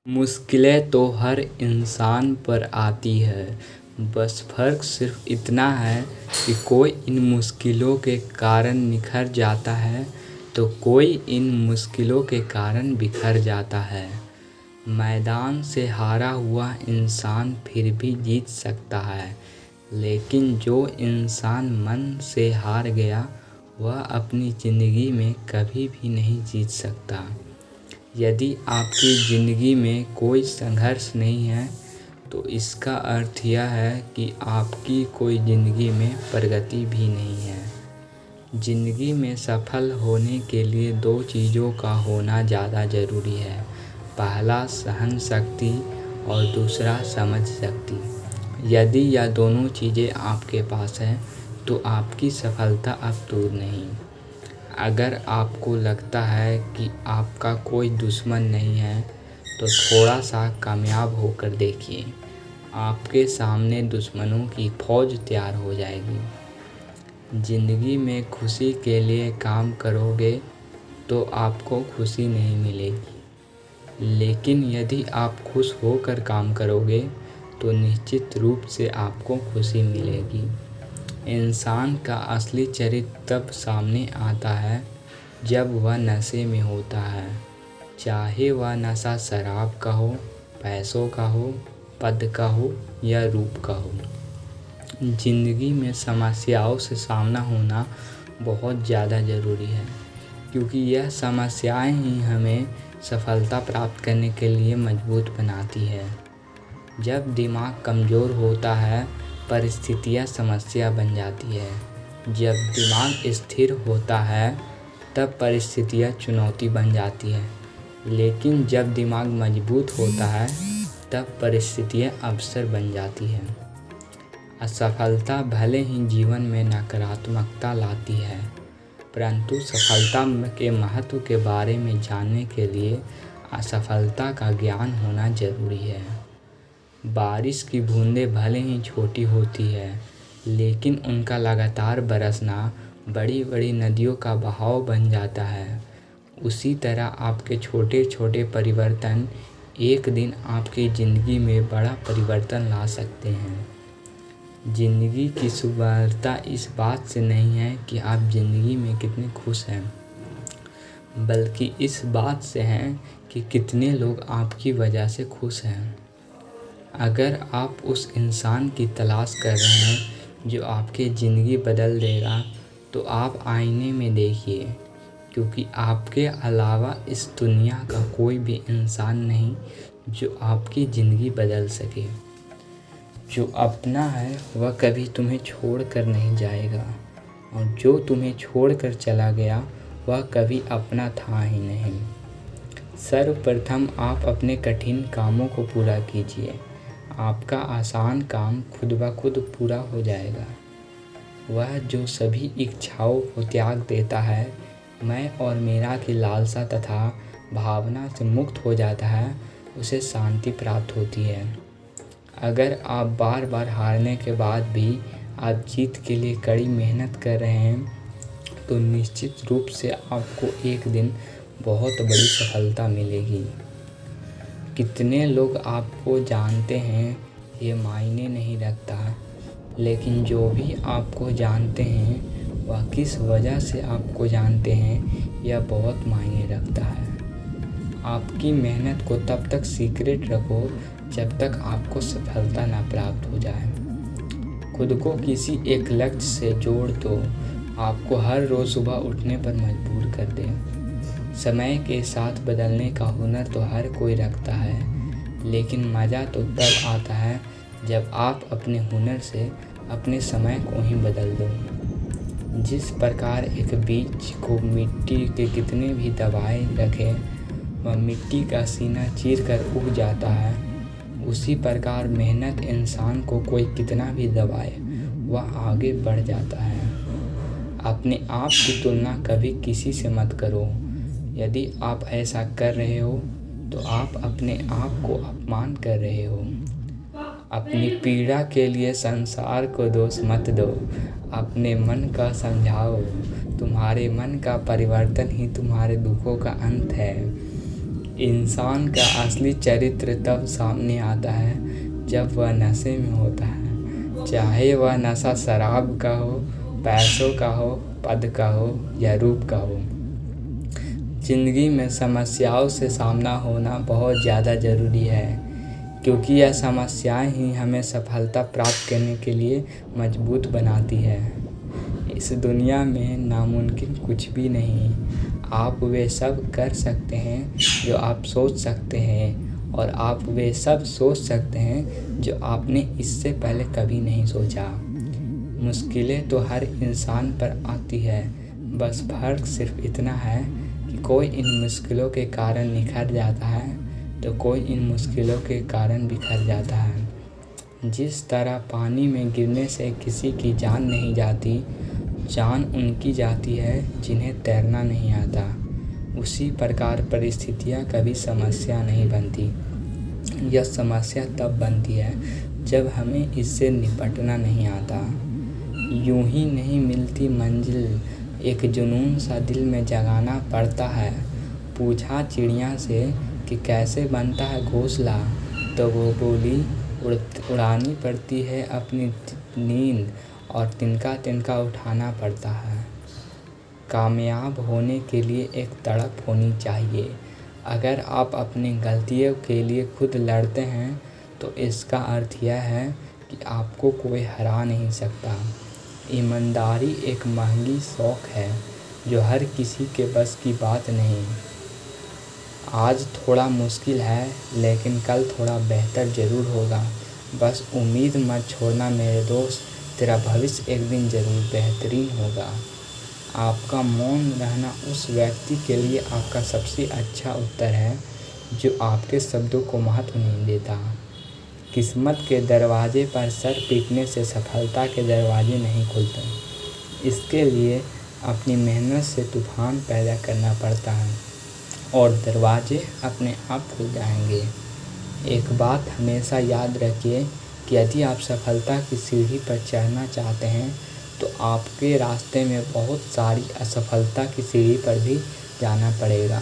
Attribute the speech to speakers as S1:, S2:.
S1: मुश्किलें तो हर इंसान पर आती है। बस फ़र्क सिर्फ़ इतना है कि कोई इन मुश्किलों के कारण निखर जाता है तो कोई इन मुश्किलों के कारण बिखर जाता है। मैदान से हारा हुआ इंसान फिर भी जीत सकता है, लेकिन जो इंसान मन से हार गया वह अपनी ज़िंदगी में कभी भी नहीं जीत सकता। यदि आपकी ज़िंदगी में कोई संघर्ष नहीं है तो इसका अर्थ यह है कि आपकी कोई ज़िंदगी में प्रगति भी नहीं है। ज़िंदगी में सफल होने के लिए दो चीज़ों का होना ज़्यादा ज़रूरी है। पहला सहन शक्ति और दूसरा समझ शक्ति। यदि यह दोनों चीज़ें आपके पास हैं तो आपकी सफलता अब दूर नहीं। अगर आपको लगता है कि आपका कोई दुश्मन नहीं है तो थोड़ा सा कामयाब होकर देखिए, आपके सामने दुश्मनों की फ़ौज तैयार हो जाएगी। ज़िंदगी में खुशी के लिए काम करोगे तो आपको खुशी नहीं मिलेगी, लेकिन यदि आप खुश होकर काम करोगे तो निश्चित रूप से आपको खुशी मिलेगी। इंसान का असली चरित्र तब सामने आता है जब वह नशे में होता है, चाहे वह नशा शराब का हो, पैसों का हो, पद का हो या रूप का हो। ज़िंदगी में समस्याओं से सामना होना बहुत ज़्यादा ज़रूरी है, क्योंकि यह समस्याएं ही हमें सफलता प्राप्त करने के लिए मजबूत बनाती है। जब दिमाग कमज़ोर होता है परिस्थितियाँ समस्या बन जाती है। जब दिमाग स्थिर होता है तब परिस्थितियाँ चुनौती बन जाती है, लेकिन जब दिमाग मजबूत होता है तब परिस्थितियाँ अवसर बन जाती हैं। असफलता भले ही जीवन में नकारात्मकता लाती है, परंतु सफलता के महत्व के बारे में जानने के लिए असफलता का ज्ञान होना ज़रूरी है। बारिश की बूंदें भले ही छोटी होती है, लेकिन उनका लगातार बरसना बड़ी बड़ी नदियों का बहाव बन जाता है। उसी तरह आपके छोटे छोटे परिवर्तन एक दिन आपकी ज़िंदगी में बड़ा परिवर्तन ला सकते हैं। ज़िंदगी की सुंदरता इस बात से नहीं है कि आप ज़िंदगी में कितने खुश हैं, बल्कि इस बात से हैं कि कितने लोग आपकी वजह से खुश हैं। अगर आप उस इंसान की तलाश कर रहे हैं जो आपकी ज़िंदगी बदल देगा तो आप आईने में देखिए, क्योंकि आपके अलावा इस दुनिया का कोई भी इंसान नहीं जो आपकी ज़िंदगी बदल सके। जो अपना है वह कभी तुम्हें छोड़ कर नहीं जाएगा, और जो तुम्हें छोड़ कर चला गया वह कभी अपना था ही नहीं। सर्वप्रथम आप अपने कठिन कामों को पूरा कीजिए, आपका आसान काम खुद ब खुद पूरा हो जाएगा। वह जो सभी इच्छाओं को त्याग देता है, मैं और मेरा की लालसा तथा भावना से मुक्त हो जाता है, उसे शांति प्राप्त होती है। अगर आप बार बार हारने के बाद भी आप जीत के लिए कड़ी मेहनत कर रहे हैं तो निश्चित रूप से आपको एक दिन बहुत बड़ी सफलता मिलेगी। कितने लोग आपको जानते हैं ये मायने नहीं रखता, लेकिन जो भी आपको जानते हैं वह किस वजह से आपको जानते हैं यह बहुत मायने रखता है। आपकी मेहनत को तब तक सीक्रेट रखो जब तक आपको सफलता ना प्राप्त हो जाए। खुद को किसी एक लक्ष्य से जोड़ दो, आपको हर रोज़ सुबह उठने पर मजबूर कर दे। समय के साथ बदलने का हुनर तो हर कोई रखता है, लेकिन मज़ा तो तब आता है जब आप अपने हुनर से अपने समय को ही बदल दो। जिस प्रकार एक बीज को मिट्टी के कितने भी दबाए रखें वह मिट्टी का सीना चीर कर उग जाता है, उसी प्रकार मेहनत इंसान को कोई कितना भी दबाए वह आगे बढ़ जाता है। अपने आप की तुलना कभी किसी से मत करो। यदि आप ऐसा कर रहे हो तो आप अपने आप को अपमान कर रहे हो। अपनी पीड़ा के लिए संसार को दोष मत दो, अपने मन का समझाओ। तुम्हारे मन का परिवर्तन ही तुम्हारे दुखों का अंत है। इंसान का असली चरित्र तब सामने आता है जब वह नशे में होता है, चाहे वह नशा शराब का हो, पैसों का हो, पद का हो या रूप का हो। ज़िंदगी में समस्याओं से सामना होना बहुत ज़्यादा ज़रूरी है, क्योंकि यह समस्याएं ही हमें सफलता प्राप्त करने के लिए मजबूत बनाती है। इस दुनिया में नामुमकिन कुछ भी नहीं। आप वे सब कर सकते हैं जो आप सोच सकते हैं, और आप वे सब सोच सकते हैं जो आपने इससे पहले कभी नहीं सोचा। मुश्किलें तो हर इंसान पर आती है, बस फ़र्क सिर्फ इतना है कि कोई इन मुश्किलों के कारण निखर जाता है तो कोई इन मुश्किलों के कारण बिखर जाता है। जिस तरह पानी में गिरने से किसी की जान नहीं जाती, जान उनकी जाती है जिन्हें तैरना नहीं आता, उसी प्रकार परिस्थितियाँ कभी समस्या नहीं बनती। यह समस्या तब बनती है जब हमें इससे निपटना नहीं आता। यूं ही नहीं मिलती मंजिल, एक जुनून सा दिल में जगाना पड़ता है। पूछा चिड़िया से कि कैसे बनता है घोंसला, तो वो बोली उड़ानी पड़ती है अपनी नींद, और तिनका तिनका उठाना पड़ता है। कामयाब होने के लिए एक तड़प होनी चाहिए। अगर आप अपनी गलतियों के लिए खुद लड़ते हैं तो इसका अर्थ यह है कि आपको कोई हरा नहीं सकता। ईमानदारी एक महंगी शौक़ है जो हर किसी के बस की बात नहीं। आज थोड़ा मुश्किल है, लेकिन कल थोड़ा बेहतर ज़रूर होगा। बस उम्मीद मत छोड़ना मेरे दोस्त, तेरा भविष्य एक दिन ज़रूर बेहतरीन होगा। आपका मौन रहना उस व्यक्ति के लिए आपका सबसे अच्छा उत्तर है जो आपके शब्दों को महत्व नहीं देता। किस्मत के दरवाजे पर सर पीटने से सफलता के दरवाजे नहीं खुलते। इसके लिए अपनी मेहनत से तूफ़ान पैदा करना पड़ता है और दरवाजे अपने आप खुल जाएंगे। एक बात हमेशा याद रखिए कि यदि आप सफलता की सीढ़ी पर चढ़ना चाहते हैं तो आपके रास्ते में बहुत सारी असफलता की सीढ़ी पर भी जाना पड़ेगा।